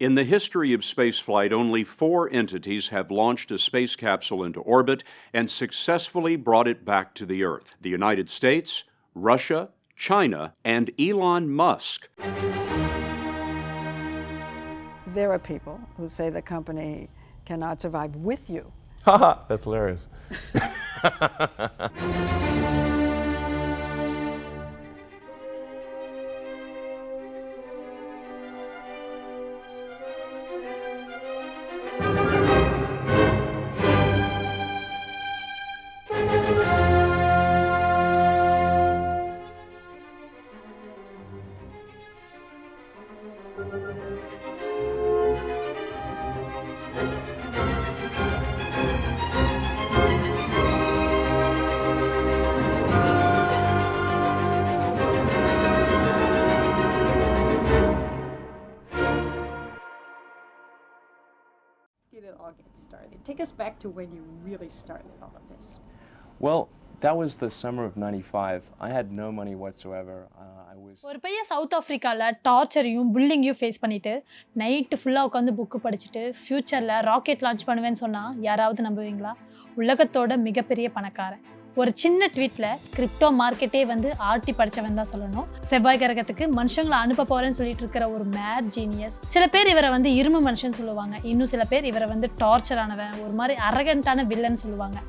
In the history of spaceflight, only 4 entities have launched a space capsule into orbit and successfully brought it back to the Earth: the United States, Russia, China, and Elon Musk. There are people who say the company cannot survive with you. Haha, that's hilarious. Did it all get started? Take us back to when you really started all of this. Well, that was the summer of 95. I had no money whatsoever. ஒரு பையன் south ஆஃப்ரிக்காவில் டார்ச்சரையும் புல்லிங்கையும் face பண்ணிவிட்டு night ஃபுல்லாக உட்காந்து book படிச்சுட்டு ஃப்யூச்சரில் rocket launch பண்ணுவேன்னு சொன்னால் யாராவது நம்புவீங்களா? உலகத்தோட மிகப்பெரிய பணக்காரன். ஒரு சின்ன ட்வீட்டில் கிரிப்டோ மார்க்கெட்டே வந்து ஆர்டி படித்தவன் தான் சொல்லணும். செவ்வாய் கிரகத்துக்கு மனுஷங்களை அனுப்ப போகிறேன்னு சொல்லிட்டு இருக்கிற ஒரு மேட் ஜீனியஸ். சில பேர் இவரை வந்து இரும்பு மனுஷன் சொல்லுவாங்க, இன்னும் சில பேர் இவரை வந்து டார்ச்சரானவன், ஒரு மாதிரி அரகண்டான வில்லன் சொல்லுவாங்க.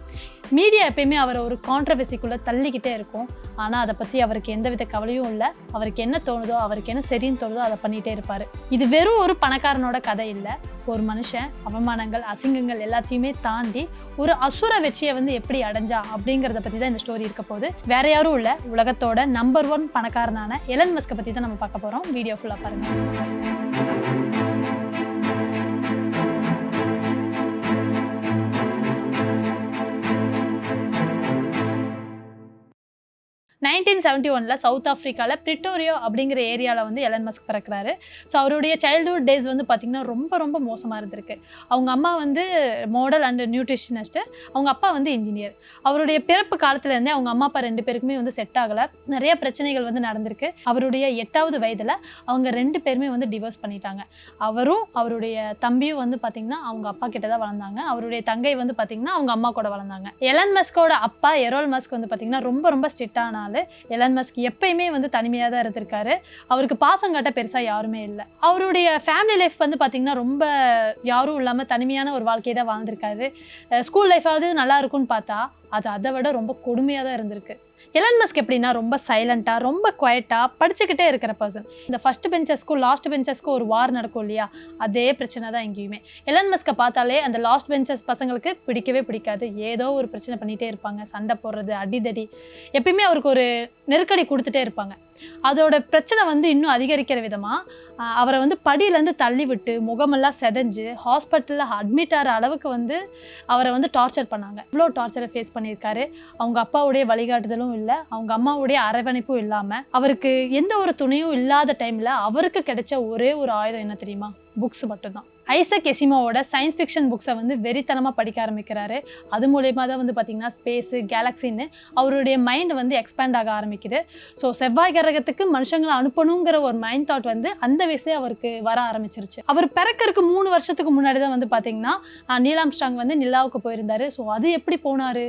மீடியா எப்பயுமே அவரை ஒரு கான்ட்ரவர்சிக்குள்ளே தள்ளிக்கிட்டே இருக்கும். ஆனால் அதை பற்றி அவருக்கு எந்தவித கவலையும் இல்லை. அவருக்கு என்ன தோணுதோ, அவருக்கு என்ன சரின்னு தோணுதோ அதை பண்ணிகிட்டே இருப்பார். இது வெறும் ஒரு பணக்காரனோட கதை இல்லை. ஒரு மனுஷன் அவமானங்கள், அசிங்கங்கள் எல்லாத்தையுமே தாண்டி ஒரு அசுர வெற்றியை வந்து எப்படி அடைஞ்சா அப்படிங்கிறத பற்றி தான் இந்த ஸ்டோரி இருக்க போது. வேற யாரும் இல்லை, உலகத்தோட நம்பர் 1 பணக்காரனான எலன் மஸ்கை பற்றி தான் நம்ம பார்க்க போகிறோம். வீடியோ ஃபுல்லாக பாருங்கள். 1971 சவுத் ஆஃப்ரிக்காவில் பிரிட்டோரியோ அப்படிங்கிற ஏரியாவில் வந்து எலன் மஸ்க் பிறக்கிறாரு. ஸோ அவருடைய சைல்டுஹுட் டேஸ் வந்து பார்த்திங்கன்னா ரொம்ப ரொம்ப மோசமாக இருந்திருக்கு. அவங்க அம்மா வந்து மாடல் அண்ட் நியூட்ரிஷனிஸ்ட்டு, அவங்க அப்பா வந்து இன்ஜினியர். அவருடைய பிறப்பு காலத்துலேருந்தே அவங்க அம்மா அப்பா 2 பேருக்குமே வந்து செட் ஆகலை. நிறைய பிரச்சனைகள் வந்து நடந்திருக்கு. அவருடைய 8வது வயதில் அவங்க 2 பேருமே வந்து டிவோர்ஸ் பண்ணிட்டாங்க. அவரும் அவருடைய தம்பியும் வந்து பார்த்திங்கன்னா அவங்க அப்பா கிட்ட தான் வளர்ந்தாங்க. அவருடைய தங்கை வந்து பார்த்திங்கன்னா அவங்க அம்மா கூட வளர்ந்தாங்க. எலன் மஸ்கோட அப்பா எரோல் மஸ்க் வந்து பார்த்திங்கன்னா ரொம்ப ரொம்ப ஸ்ட்ரிக்டான ஆள். எலன் மஸ்க் எப்பயுமே வந்து தனிமையாக தான் இருந்திருக்காரு. அவருக்கு பாசம் காட்ட பெருசாக யாருமே இல்லை. அவருடைய ஃபேமிலி லைஃப் வந்து பார்த்திங்கன்னா ரொம்ப யாரும் இல்லாமல் தனிமையான ஒரு வாழ்க்கையை தான் வாழ்ந்திருக்காரு. ஸ்கூல் லைஃபாவது நல்லா இருக்கும்னு பார்த்தா அது அதை விட ரொம்ப கொடுமையாக தான் இருந்திருக்கு. எலன் மஸ்க் எப்படின்னா ரொம்ப சைலண்ட்டாக, ரொம்ப குவைட்டாக படிச்சுக்கிட்டே இருக்கிற பர்சன். இந்த ஃபர்ஸ்ட் பெஞ்சஸ்க்கும் லாஸ்ட் பெஞ்சஸ்க்கும் ஒரு வார் நடக்கும் இல்லையா, அதே பிரச்சனை தான் எங்கேயுமே. எலன் மஸ்கை பார்த்தாலே அந்த லாஸ்ட் பெஞ்சஸ் பசங்களுக்கு பிடிக்கவே பிடிக்காது. ஏதோ ஒரு பிரச்சனை பண்ணிகிட்டே இருப்பாங்க, சண்டை போடுறது, அடிதடி, எப்பயுமே அவருக்கு ஒரு நெருக்கடி கொடுத்துட்டே இருப்பாங்க. அதோட பிரச்சனை வந்து இன்னும் அதிகரிக்கிற விதமாக அவரை வந்து படியிலேருந்து தள்ளி விட்டு முகமெல்லாம் செதஞ்சு ஹாஸ்பிட்டலில் அட்மிட் ஆகிற அளவுக்கு வந்து அவரை வந்து டார்ச்சர் பண்ணாங்க. இவ்வளோ டார்ச்சரை ஃபேஸ் பண்ணியிருக்காரு. அவங்க அப்பாவுடைய வழிகாட்டுதலும் இல்லை, அவங்க அம்மாவுடைய அரவணைப்பும் இல்லாமல், அவருக்கு எந்த ஒரு துணையும் இல்லாத டைமில் அவருக்கு கிடைச்ச ஒரே ஒரு ஆயுதம் என்ன தெரியுமா? புக்ஸ் மட்டும்தான். ஐசக் எசிமோவோட சயின்ஸ் ஃபிக்ஷன் புக்ஸை வந்து வெறித்தனமாக படிக்க ஆரம்பிக்கிறாரு. அது மூலயமா தான் வந்து பார்த்திங்கன்னா ஸ்பேஸு, கேலக்ஸின்னு அவருடைய மைண்ட் வந்து எக்ஸ்பேண்ட் ஆக ஆரம்பிக்குது. ஸோ செவ்வாய் கிரகத்துக்கு மனுஷங்களை அனுப்பணுங்கிற ஒரு மைண்ட் தாட் வந்து அந்த வயசுலேயே அவருக்கு வர ஆரம்பிச்சிருச்சு. அவர் பிறக்கிறதுக்கு 3 வருஷத்துக்கு முன்னாடி தான் வந்து பார்த்திங்கன்னா நீல் ஆம்ஸ்ட்ராங் வந்து நிலாவுக்கு போயிருந்தார். ஸோ அது எப்படி போனார்,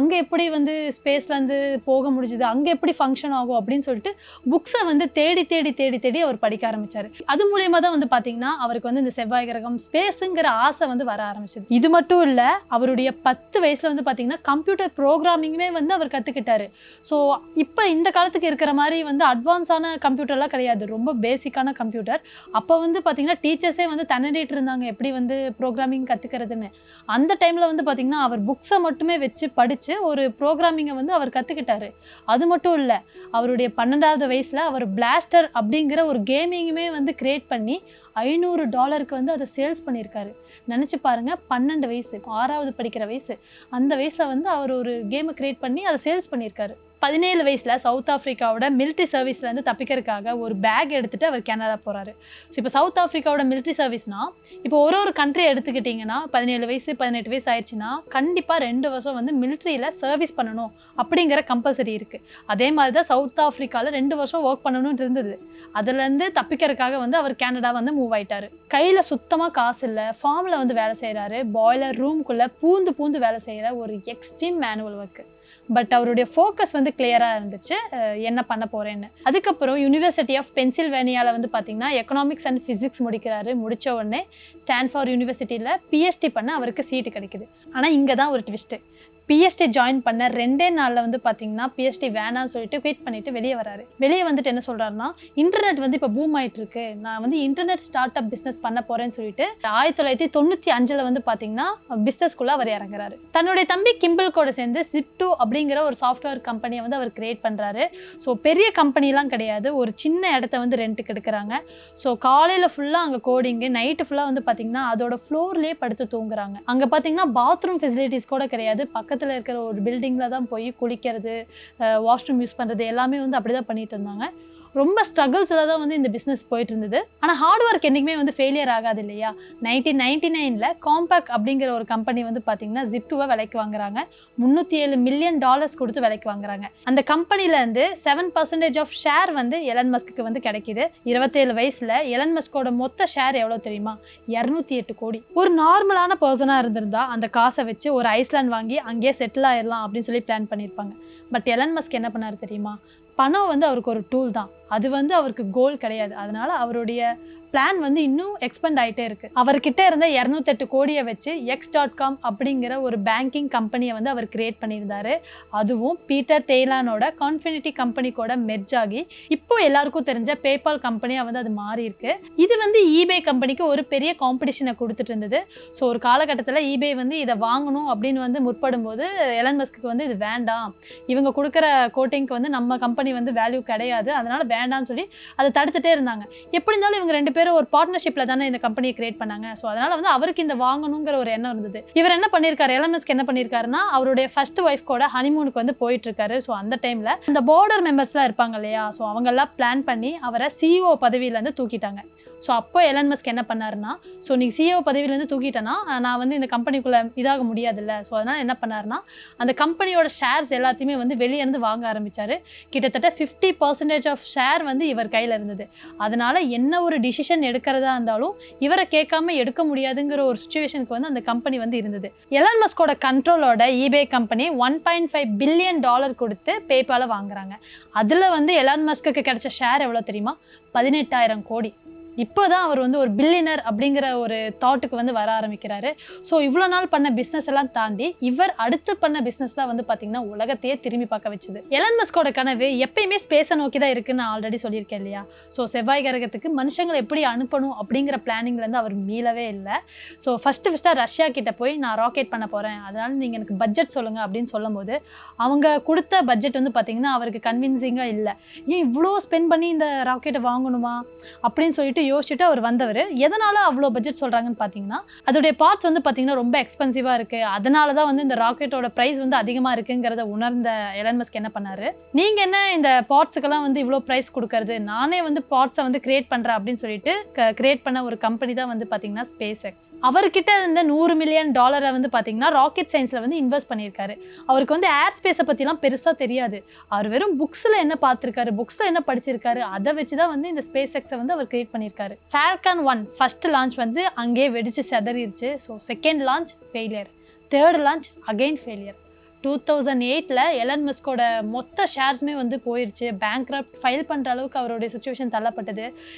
அங்கே எப்படி வந்து ஸ்பேஸ்லேருந்து போக முடிஞ்சுது, அங்கே எப்படி ஃபங்க்ஷன் ஆகும் அப்படின்னு சொல்லிட்டு புக்ஸை வந்து தேடி தேடி தேடி தேடி அவர் படிக்க ஆரம்பித்தார். அது மூலயமா தான் வந்து பார்த்திங்கன்னா அவருக்கு வந்து இந்த செவ்வாய் கிரகம் ஸ்பேஸுங்கிற ஆசை வந்து வர ஆரம்பிச்சது. இது மட்டும் இல்லை, அவருடைய 10 வயசுல வந்து பார்த்தீங்கன்னா கம்ப்யூட்டர் ப்ரோக்ராமிங்குமே வந்து அவர் கற்றுக்கிட்டாரு. ஸோ இப்போ இந்த காலத்துக்கு இருக்கிற மாதிரி வந்து அட்வான்ஸான கம்ப்யூட்டர்லாம் கிடையாது, ரொம்ப பேசிக்கான கம்ப்யூட்டர். அப்போ வந்து பார்த்தீங்கன்னா டீச்சர்ஸே வந்து திணறிட்டு இருந்தாங்க எப்படி வந்து ப்ரோக்ராமிங் கற்றுக்கிறதுன்னு. அந்த டைமில் வந்து பார்த்தீங்கன்னா அவர் புக்ஸை மட்டுமே வச்சு படித்து ஒரு ப்ரோக்ராமிங்கை வந்து அவர் கற்றுக்கிட்டாரு. அது மட்டும் இல்லை, அவருடைய 12வது வயசில் அவர் பிளாஸ்டர் அப்படிங்கிற ஒரு கேமிங்குமே வந்து கிரியேட் பண்ணி $500 வந்து அதை சேல்ஸ் பண்ணியிருக்காரு. நினச்சி பாருங்கள், 12 வயசு, 6வது படிக்கிற வயசு, அந்த வயசில் வந்து அவர் ஒரு கேமை கிரியேட் பண்ணி அதை சேல்ஸ் பண்ணியிருக்காரு. 17 வயசில் சவுத் ஆஃப்ரிக்காவோட மிலிட்ரி சர்வீஸ்லேருந்து தப்பிக்கிறதுக்காக ஒரு பேக் எடுத்துகிட்டு அவர் கனடா போகிறாரு. ஸோ இப்போ சவுத் ஆஃப்ரிக்காவோட மிலிட்ரி சர்வீஸ்னால் இப்போ ஒரு கண்ட்ரி எடுத்துக்கிட்டிங்கன்னா 17 வயசு 18 வயசு ஆயிடுச்சுன்னா கண்டிப்பாக 2 வருஷம் வந்து மிலிட்ரியில் சர்வீஸ் பண்ணணும் அப்படிங்கிற கம்பல்சரி இருக்குது. அதே மாதிரி தான் சவுத் ஆஃப்ரிக்காவில் 2 வருஷம் ஒர்க் பண்ணணும்னு இருந்தது. அதுலேருந்து தப்பிக்கிறதுக்காக வந்து அவர் கனடா வந்து மூவ் ஆயிட்டார். கையில் சுத்தமாக காசு இல்லை, ஃபார்மில் வந்து வேலை செய்கிறாரு, பாய்லர் ரூம்குள்ளே பூந்து வேலை செய்கிற ஒரு எக்ஸ்ட்ரீம் மேனுவல் ஒர்க்கு. பட் அவருடைய ஃபோக்கஸ் வந்து கிளியராக இருந்துச்சு, என்ன பண்ண போகிறேன்னு. அதுக்கப்புறம் யூனிவர்சிட்டி ஆஃப் பென்சில்வேனியாவில் வந்து பார்த்திங்கன்னா எக்கனாமிக்ஸ் அண்ட் ஃபிசிக்ஸ் முடிக்கிறாரு. முடித்த உடனே ஸ்டான்ஃபோர்ட் யூனிவர்சிட்டியில் பிஹெச்டி பண்ண அவருக்கு சீட்டு கிடைக்குது. ஆனால் இங்கே தான் ஒரு ட்விஸ்ட்டு. பிஹெச்டி ஜாயின் பண்ண 2 நாளில் வந்து பார்த்தீங்கன்னா பிஹெச்டி வேணான்னு சொல்லிட்டு குயிட் பண்ணிவிட்டு வெளியே வராரு. வெளியே வந்துட்டு என்ன சொல்கிறாருன்னா, இன்டர்நெட் வந்து இப்போ பூம் ஆகிட்டு இருக்கு, நான் வந்து இன்டர்நெட் ஸ்டார்ட் அப் பிஸ்னஸ் பண்ண போகிறேன்னு சொல்லிட்டு 1995 வந்து பார்த்தீங்கன்னா பிஸ்னஸ்குள்ளே அவர் இறங்குறாரு. தன்னுடைய தம்பி கிம்பிள் கூட சேர்ந்து Zip2 அப்படிங்கிற ஒரு சாஃப்ட்வேர் கம்பெனியை வந்து அவர் கிரியேட் பண்ணுறாரு. ஸோ பெரிய கம்பெனிலாம் கிடையாது, ஒரு சின்ன இடத்த வந்து ரெண்ட்டுக்கு எடுக்கிறாங்க. ஸோ காலையில் ஃபுல்லாக அங்கே கோடிங்கு, நைட்டு ஃபுல்லாக வந்து பார்த்தீங்கன்னா அதோட ஃப்ளோர்லேயே படுத்து தூங்குறாங்க. அங்கே பார்த்தீங்கன்னா பாத்ரூம் ஃபெசிலிட்டிஸ் கூட கிடையாது, பக்கத்தில் இருக்கிற ஒரு பில்டிங்கில் தான் போய் குளிக்கிறது, வாஷ்ரூம் யூஸ் பண்ணுறது எல்லாமே வந்து அப்படி தான் பண்ணிட்டு இருந்தாங்க. ரொம்ப ஸ்ட்ரகிள்ஸில் தான் வந்து இந்த பிஸ்னஸ் போயிட்டு இருந்தது. ஆனால் ஹார்ட் ஒர்க் என்றைக்குமே வந்து ஃபெயிலியர் ஆகாது இல்லையா. 1999 காம்பேக் அப்படிங்கிற ஒரு கம்பெனி வந்து பார்த்தீங்கன்னா Zip2 விலைக்கு வாங்குறாங்க. $307 மில்லியன் கொடுத்து விலைக்கு வாங்குறாங்க. அந்த கம்பெனிலேருந்து 7% ஆஃப் ஷேர் வந்து எலன் மஸ்க்கு வந்து கிடைக்கிது. 27 வயசில் எலன் மஸ்கோட மொத்த ஷேர் எவ்வளோ தெரியுமா? 208 கோடி. ஒரு நார்மலான பர்சனாக இருந்திருந்தா அந்த காசை வச்சு ஒரு ஐஸ்லாண்ட் வாங்கி அங்கேயே செட்டில் ஆயிடலாம் அப்படின்னு சொல்லி பிளான் பண்ணியிருப்பாங்க. பட் எலன் மஸ்க் என்ன பண்ணார் தெரியுமா? பணம் வந்து அவருக்கு ஒரு டூல் தான், அது வந்து அவருக்கு கோல் கிடையாது. அதனால அவருடைய பிளான் வந்து இன்னும் எக்ஸ்பெண்ட் ஆகிட்டே இருக்குது. அவர்கிட்ட இருந்த 208 கோடியை வச்சு X.com அப்படிங்கிற ஒரு பேங்கிங் கம்பெனியை வந்து அவர் கிரியேட் பண்ணியிருந்தாரு. அதுவும் பீட்டர் தெய்லானோட கான்ஃபினிட்டி கம்பெனி கூட மெர்ஜ் ஆகி இப்போ எல்லாருக்கும் தெரிஞ்ச பேபால் கம்பெனியாக வந்து அது மாறி இருக்கு. இது வந்து eBay கம்பெனிக்கு ஒரு பெரிய காம்படிஷனை கொடுத்துட்டு இருந்தது. ஸோ ஒரு காலகட்டத்தில் eBay வந்து இதை வாங்கணும் அப்படின்னு வந்து முற்படும் போது எலன் மஸ்க்கு வந்து இது வேண்டாம், இவங்க கொடுக்குற கோட்டிங்க்கு வந்து நம்ம கம்பெனி வந்து வேல்யூ கிடையாது, அதனால வேண்டாம்னு சொல்லி அதை தடுத்துட்டே இருந்தாங்க. எப்படி இருந்தாலும் இவங்க 2 பேரும் ஒரு பார்ட்னர்ஷிப்பில் தானே இந்த கம்பெனியை கிரியேட் பண்ணாங்க. ஸோ அதனால வந்து அவருக்கு இந்த வாங்கணுங்கிற ஒரு எண்ணம் இருந்தது. இவர் என்ன பண்ணியிருக்காரு, எலன் மஸ்க் என்ன பண்ணியிருக்காருன்னா, அவருடைய ஃபர்ஸ்ட் ஒய்ஃப் கூட ஹனிமூனுக்கு வந்து போயிட்டு இருக்காரு. ஸோ அந்த டைமில் இந்த போர்டர் மெம்பர்ஸ்லாம் இருப்பாங்க இல்லையா, ஸோ அவங்கெல்லாம் பிளான் பண்ணி அவரை CEO பதவியிலேருந்து தூக்கிட்டாங்க. ஸோ அப்போ எலன் மஸ்க் என்ன பண்ணாருன்னா, ஸோ நீ CEO பதவியிலேருந்து தூக்கிட்டேன்னா நான் வந்து இந்த கம்பெனிக்குள்ளே இதாக முடியாதுல்ல. ஸோ அதனால் என்ன பண்ணாருன்னா, அந்த கம்பெனியோட ஷேர்ஸ் எல்லாத்தையுமே வந்து வெளியே இருந்து வாங்க ஆரம்பித்தார். கிட்டத்தட்ட 50% ஆஃப் ஷேர் வந்து இவர் கையில் இருந்தது. அதனால என்ன ஒரு டிசிஷன் எடுக்கிறதா இருந்தாலும் இவரை கேட்காம எடுக்க முடியாதுங்கிற ஒரு சிச்சுவேஷனுக்கு வந்து அந்த கம்பெனி வந்து இருந்தது. எலன் மஸ்கோட கண்ட்ரோலோட eBay கம்பெனி $1.5 பில்லியன் கொடுத்து பேபாலை வாங்குறாங்க. அதில் வந்து எலன் மஸ்க்கு கிடைச்ச ஷேர் எவ்வளோ தெரியுமா? 18,000 கோடி. இப்போ தான் அவர் வந்து ஒரு பில்லியனர் அப்படிங்கிற ஒரு தாட்டுக்கு வந்து வர ஆரம்பிக்கிறாரு. ஸோ இவ்வளோ நாள் பண்ண பிஸ்னஸ் எல்லாம் தாண்டி இவர் அடுத்து பண்ண பிஸ்னஸ் தான் வந்து பார்த்திங்கன்னா உலகத்தையே திரும்பி பார்க்க வச்சுது. எலன் மஸ்கோட கனவு எப்பயுமே ஸ்பேஸை நோக்கி தான் இருக்குன்னு நான் ஆல்ரெடி சொல்லியிருக்கேன் இல்லையா. ஸோ செவ்வாய் கிரகத்துக்கு மனுஷங்களை எப்படி அனுப்பணும் அப்படிங்கிற பிளானிங்லேருந்து அவர் மீளவே இல்லை. ஸோ ஃபஸ்ட்டாக ரஷ்யா கிட்ட போய் நான் ராக்கெட் பண்ண போகிறேன், அதனால் நீங்கள் எனக்கு பட்ஜெட் சொல்லுங்கள் அப்படின்னு சொல்லும் போது அவங்க கொடுத்த பட்ஜெட் வந்து பார்த்திங்கன்னா அவருக்கு கன்வின்சிங்காக இல்லை. ஏன் இவ்வளோ ஸ்பெண்ட் பண்ணி இந்த ராக்கெட்டை வாங்கணுமா அப்படின்னு சொல்லிட்டு யோசிச்சுட்டு அவர் வந்தவர். எதனால் அவ்வளோ பட்ஜெட் சொல்கிறாங்கன்னு பார்த்தீங்கன்னா, அதோடைய பார்ட்ஸ் வந்து பார்த்தீங்கன்னா ரொம்ப எக்ஸ்பென்சிவாக இருக்குது, அதனால தான் வந்து இந்த ராக்கெட்டோட ப்ரைஸ் வந்து அதிகமாக இருக்குங்கிறத உணர்ந்த எலன் மஸ்க் என்ன பண்ணார், நீங்கள் என்ன இந்த பார்ட்ஸுக்கெல்லாம் வந்து இவ்வளோ ப்ரைஸ் கொடுக்கறது, நானே வந்து பார்ட்ஸை வந்து கிரியேட் பண்ணுறேன் அப்படின்னு சொல்லிட்டு கிரியேட் பண்ண ஒரு கம்பெனி தான் வந்து பார்த்தீங்கன்னா SpaceX. அவர்கிட்ட இருந்த $100 மில்லியன் வந்து பார்த்தீங்கன்னா ராக்கெட் சயின்ஸில் வந்து இன்வெஸ்ட் பண்ணியிருக்காரு. அவருக்கு வந்து ஏர் ஸ்பேஸை பற்றிலாம் பெருசாக தெரியாது. அவர் வெறும் புக்ஸில் என்ன பார்த்துருக்காரு, புக்ஸில் என்ன படிச்சிருக்காரு, அதை வச்சு தான் வந்து இந்த SpaceX-ஐ வந்து அவர் கிரியேட் பண்ணியிருக்காரு. Falcon 1 ஃபர்ஸ்ட் லான்ச் வந்து அங்கேயே வெடிச்சு செதறிடுச்சு. So second launch failure, third launch again failure. 2008 Elon மஸ்கோட மொத்த ஷேர்ஸுமே வந்து போயிடுச்சு. பேங்க்ரப்ட் ஃபைல் பண்ணுற அளவுக்கு அவருடைய சுச்சுவேஷன் தள்ளப்பட்டது.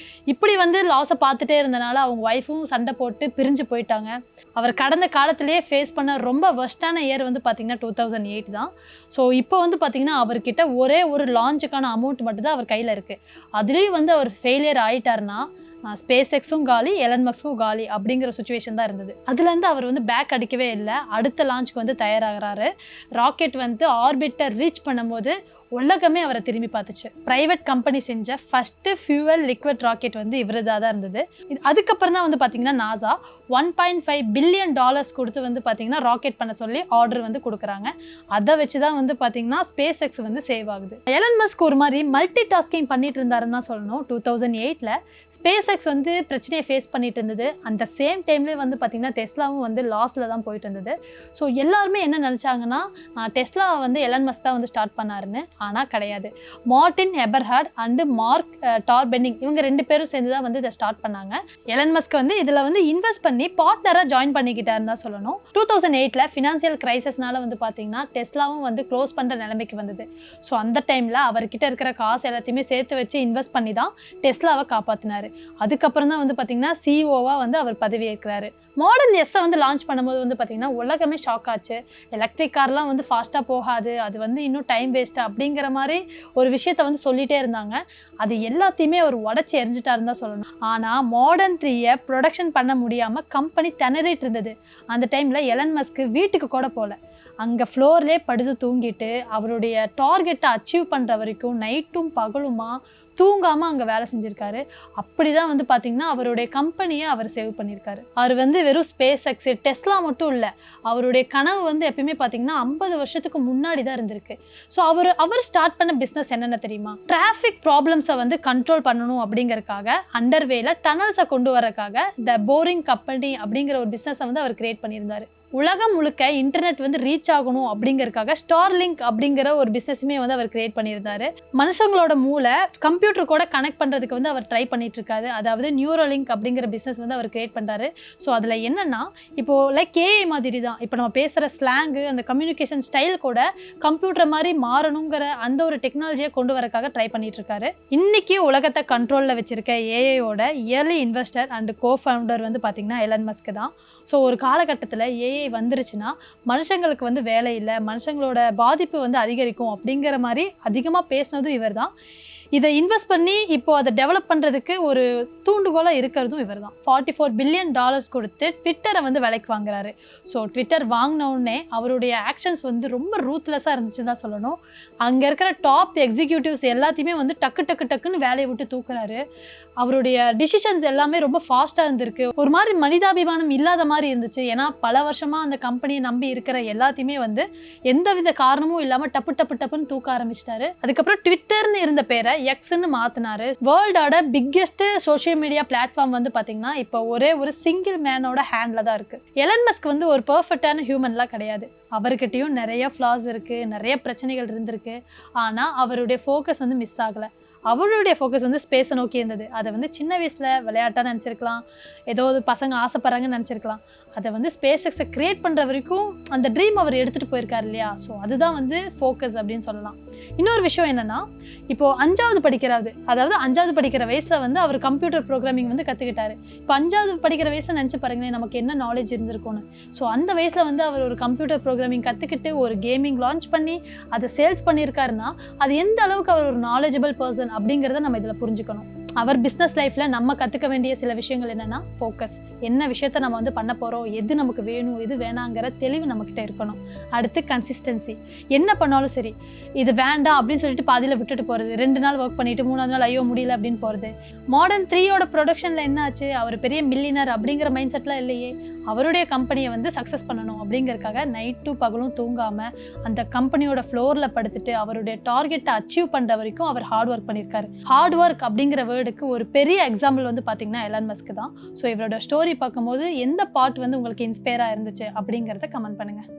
இப்படி வந்து லாஸை பார்த்துட்டே இருந்தனால அவங்க ஒய்ஃபும் சண்டை போட்டு பிரிஞ்சு போயிட்டாங்க. அவர் கடந்த காலத்திலேயே ஃபேஸ் பண்ண ரொம்ப ஒர்ஸ்டான இயர் வந்து பார்த்திங்கன்னா 2008 தான். ஸோ இப்போ வந்து பார்த்திங்கன்னா அவர்கிட்ட ஒரே ஒரு லான்ச்சுக்கான அமௌண்ட் மட்டும்தான் அவர் கையில் இருக்குது. அதுலேயும் வந்து அவர் ஃபெயிலியர் ஆகிட்டார்னா SpaceX-உம் காலி, எலன் மஸ்க்கும் காலி அப்படிங்கிற சுச்சுவேஷன் தான் இருந்தது. அதுலேருந்து அவர் வந்து பேக் அடிக்கவே இல்லை. அடுத்த லான்ச்சுக்கு வந்து தயாராகிறாரு. ராக்கெட் வந்து ஆர்பிட்டை ரீச் பண்ணும்போது உலகமே அவரை திரும்பி பார்த்துச்சு. ப்ரைவேட் கம்பெனி செஞ்ச ஃபஸ்ட்டு ஃபியூவல் லிக்விட் ராக்கெட் வந்து இவரதாக தான் இருந்தது. அதுக்கப்புறம் தான் வந்து பார்த்தீங்கன்னா நாசா $1.5 பில்லியன் கொடுத்து வந்து பார்த்தீங்கன்னா ராக்கெட் பண்ண சொல்லி ஆர்டர் வந்து கொடுக்குறாங்க. அதை வச்சு தான் வந்து பார்த்தீங்கன்னா ஸ்பேஸ் எக்ஸ் வந்து சேவ் ஆகுது. எலன் மஸ்க் ஒரு மாதிரி மல்டி டாஸ்கிங் பண்ணிட்டு இருந்தாருன்னு தான் சொல்லணும். 2008 ஸ்பேஸ் எக்ஸ் வந்து பிரச்சனையை ஃபேஸ் பண்ணிட்டு இருந்தது. அந்த சேம் டைம்லேயே வந்து பார்த்தீங்கன்னா டெஸ்லாவும் வந்து லாஸில் தான் போயிட்டு இருந்தது. ஸோ எல்லாருமே என்ன நினச்சாங்கன்னா டெஸ்லா வந்து எலன் மஸ்க் தான் வந்து ஸ்டார்ட் பண்ணாருன்னு. ஆனால் கிடையாது. மார்டின் எபர்ஹார்ட் அண்டு மார்க் டார்பென்னிங் இவங்க 2 பேரும் சேர்ந்து தான் வந்து இதை ஸ்டார்ட் பண்ணாங்க. எலன் மஸ்க் வந்து இதில் வந்து இன்வெஸ்ட் பண்ணி பார்ட்னராக ஜாயின் பண்ணிக்கிட்டாருன்னு தான் சொல்லணும். 2008 ஃபினான்சியல் கிரைசிஸ்னால வந்து பார்த்தீங்கன்னா டெஸ்லாவும் வந்து க்ளோஸ் பண்ணுற நிலைமைக்கு வந்தது. ஸோ அந்த டைமில் அவர்கிட்ட இருக்கிற காசு எல்லாத்தையுமே சேர்த்து வச்சு இன்வெஸ்ட் பண்ணி தான் டெஸ்லாவை காப்பாற்றினார். அதுக்கப்புறம் தான் வந்து பார்த்தீங்கன்னா சிஇஓவாக வந்து அவர் பதவியேற்கிறாரு. மாடர்ன் எஸ்ஸை வந்து லான்ச் பண்ணும்போது வந்து பார்த்தீங்கன்னா உலகமே ஷாக் ஆச்சு. எலக்ட்ரிக் கார்லாம் வந்து ஃபாஸ்ட்டாக போகாது, அது வந்து இன்னும் டைம் வேஸ்ட்டு அப்படிங்கிற மாதிரி ஒரு விஷயத்த வந்து சொல்லிகிட்டே இருந்தாங்க. அது எல்லாத்தையுமே அவர் உடச்சி எரிஞ்சிட்டாருன்னு தான் சொல்லணும். ஆனால் மாடர்ன் 3 ப்ரொடக்ஷன் பண்ண முடியாமல் கம்பெனி திணறிட்டு இருந்தது. அந்த டைமில் எலன் மஸ்க்கு வீட்டுக்கு கூட போகல. அங்கே ஃப்ளோர்லேயே படுத்து தூங்கிட்டு அவருடைய டார்கெட்டை அச்சீவ் பண்ணுற வரைக்கும் நைட்டும் பகலுமா தூங்காமல் அங்கே வேலை செஞ்சுருக்காரு. அப்படி தான் வந்து பார்த்திங்கன்னா அவருடைய கம்பெனியை அவர் சேவ் பண்ணியிருக்காரு. அவர் வந்து வெறும் ஸ்பேஸ் எக்ஸு டெஸ்லா மட்டும் இல்லை, அவருடைய கனவு வந்து எப்பயுமே பார்த்திங்கன்னா 50 வருஷத்துக்கு முன்னாடி தான் இருந்திருக்கு. ஸோ அவர் ஸ்டார்ட் பண்ண பிஸ்னஸ் என்னென்ன தெரியுமா? டிராஃபிக் ப்ராப்ளம்ஸை வந்து கண்ட்ரோல் பண்ணணும் அப்படிங்கிறதுக்காக அண்டர்வேல டனல்ஸை கொண்டு வரக்காக த போரிங் கம்பெனி அப்படிங்கிற ஒரு பிஸ்னஸை வந்து அவர் கிரியேட் பண்ணியிருந்தார். உலகம் முழுக்க இன்டர்நெட் வந்து ரீச் ஆகணும் அப்படிங்கிறதுக்காக ஸ்டார்லிங்க் அப்படிங்கிற ஒரு பிஸ்னஸுமே வந்து அவர் கிரியேட் பண்ணியிருந்தாரு. மனுஷங்களோட மூளை கம்ப்யூட்டர் கூட கனெக்ட் பண்ணுறதுக்கு வந்து அவர் ட்ரை பண்ணிட்டு இருக்காரு. அதாவது நியூரோலிங்க் அப்படிங்கிற பிஸ்னஸ் வந்து அவர் கிரியேட் பண்ணுறாரு. ஸோ அதில் என்னன்னா இப்போது லைக் ஏஐ மாதிரி தான் இப்போ நம்ம பேசுகிற ஸ்லாங்கு அந்த கம்யூனிகேஷன் ஸ்டைல் கூட கம்ப்யூட்டர் மாதிரி மாறணுங்கிற அந்த ஒரு டெக்னாலஜியை கொண்டு வரக்காக ட்ரை பண்ணிட்டு இருக்காரு. இன்னைக்கு உலகத்தை கண்ட்ரோலில் வச்சிருக்க ஏஐயோட இயர்லி இன்வெஸ்டர் அண்ட் கோஃபவுண்டர் வந்து பார்த்தீங்கன்னா எலன் மஸ்க் தான். ஸோ ஒரு காலகட்டத்தில் ஏஐ வந்துருச்சுன்னா மனுஷங்களுக்கு வந்து வேலை இல்லை, மனுஷங்களோட பாதிப்பு வந்து அதிகரிக்கும் அப்படிங்கிற மாதிரி அதிகமாக பேசினதும் இவர் தான். இதை இன்வெஸ்ட் பண்ணி இப்போ அதை டெவலப் பண்ணுறதுக்கு ஒரு தூண்டுகோலாக இருக்கிறதும் இவர் தான். $44 பில்லியன் கொடுத்து ட்விட்டரை வந்து விலைக்கு வாங்குறாரு. ஸோ ட்விட்டர் வாங்கினோடனே அவருடைய ஆக்ஷன்ஸ் வந்து ரொம்ப ரூத்லெஸ்ஸாக இருந்துச்சுன்னு தான் சொல்லணும். அங்கே இருக்கிற டாப் எக்ஸிக்யூட்டிவ்ஸ் எல்லாத்தையுமே வந்து டக்குன்னு வேலையை விட்டு தூக்குறாரு. அவருடைய டிசிஷன்ஸ் எல்லாமே ரொம்ப ஃபாஸ்ட்டாக இருந்திருக்கு. ஒரு மாதிரி மனிதாபிமானம் இல்லாத மாதிரி இருந்துச்சு. ஏன்னா பல வருஷமாக அந்த கம்பெனியை நம்பி இருக்கிற எல்லாத்தையுமே வந்து எந்தவித காரணமும் இல்லாமல் டப்புன்னு தூக்க ஆரம்பிச்சிட்டாரு. அதுக்கப்புறம் ட்விட்டர்னு இருந்த பேரை எக்ஸ்ன்னு மாற்றினாரு. வேர்ல்டோட பிக்கெஸ்ட் சோஷியல் மீடியா பிளாட்ஃபார்ம் வந்து பார்த்தீங்கன்னா இப்போ ஒரே ஒரு சிங்கிள் மேனோட ஹேண்டில் தான் இருக்குது. எலன் மஸ்க் வந்து ஒரு பர்ஃபெக்டான ஹியூமன்லாம் கிடையாது. அவர்கிட்டையும் நிறைய ஃப்ளாஸ் இருக்குது, நிறைய பிரச்சனைகள் இருந்திருக்கு. ஆனால் அவருடைய ஃபோக்கஸ் வந்து மிஸ் ஆகலை. அவளுடைய ஃபோக்கஸ் வந்து ஸ்பேஸை நோக்கி இருந்தது. அதை வந்து சின்ன வயசில் விளையாட்டாக நினச்சிருக்கலாம், ஏதோ ஒரு பசங்க ஆசைப்படுறாங்கன்னு நினச்சிருக்கலாம். அதை வந்து ஸ்பேஸ் எக்ஸை க்ரியேட் பண்ணுற வரைக்கும் அந்த ட்ரீம் அவர் எடுத்துகிட்டு போயிருக்காரு இல்லையா? ஸோ அதுதான் வந்து ஃபோக்கஸ் அப்படின்னு சொல்லலாம். இன்னொரு விஷயம் என்னென்னா, இப்போது 5வது படிக்கிற வயசில் வந்து அவர் கம்ப்யூட்டர் ப்ரோக்ராமிங் வந்து கற்றுக்கிட்டாரு. இப்போ 5வது படிக்கிற வயசில் நினச்சி பாருங்களேன் நமக்கு என்ன நாலேஜ் இருந்திருக்கும்னு. ஸோ அந்த வயசில் வந்து அவர் ஒரு கம்ப்யூட்டர் ப்ரோக்ராமிங் கற்றுக்கிட்டு ஒரு கேமிங் லான்ச் பண்ணி அதை சேல்ஸ் பண்ணியிருக்காருன்னா அது எந்த அளவுக்கு அவர் ஒரு நாலேஜபிள் பர்சன் அப்படிங்கிறத நம்ம இதில் புரிஞ்சுக்கணும். அவர் பிஸ்னஸ் லைஃப்பில் நம்ம கற்றுக்க வேண்டிய சில விஷயங்கள் என்னென்னா ஃபோக்கஸ். என்ன விஷயத்த நம்ம வந்து பண்ண போகிறோம், எது நமக்கு வேணும் எது வேணாங்கிற தெளிவு நம்மக்கிட்ட இருக்கணும். அடுத்து கன்சிஸ்டன்சி. என்ன பண்ணாலும் சரி இது வேண்டாம் அப்படின்னு சொல்லிட்டு பாதியில் விட்டுட்டு போகிறது, 2 நாள் ஒர்க் பண்ணிவிட்டு 3வது நாள் ஐயோ முடியல அப்படின்னு போகிறது. மாடர்ன் 3 ப்ரொடக்ஷனில் என்ன ஆச்சு? அவர் பெரிய மில்லியனர் அப்படிங்கிற மைண்ட் செட்லாம் இல்லையே. அவருடைய கம்பெனியை வந்து சக்ஸஸ் பண்ணணும் அப்படிங்கிறதுக்காக நைட்டும் பகலும் தூங்காமல் அந்த கம்பெனியோட ஃப்ளோரில் படுத்துட்டு அவருடைய டார்கெட்டை அச்சீவ் பண்ணுற வரைக்கும் அவர் ஹார்ட் ஒர்க் பண்ணியிருக்காரு. ஹார்ட் ஒர்க் அப்படிங்கிற வேர்டுக்கு ஒரு பெரிய எக்ஸாம்பிள் வந்து பார்த்தீங்கன்னா எலன் மஸ்க் தான். ஸோ இவரோட ஸ்டோரி பார்க்கும்போது எந்த பார்ட் வந்து உங்களுக்கு இன்ஸ்பயராக இருந்துச்சு அப்படிங்கிறத கமெண்ட் பண்ணுங்கள்.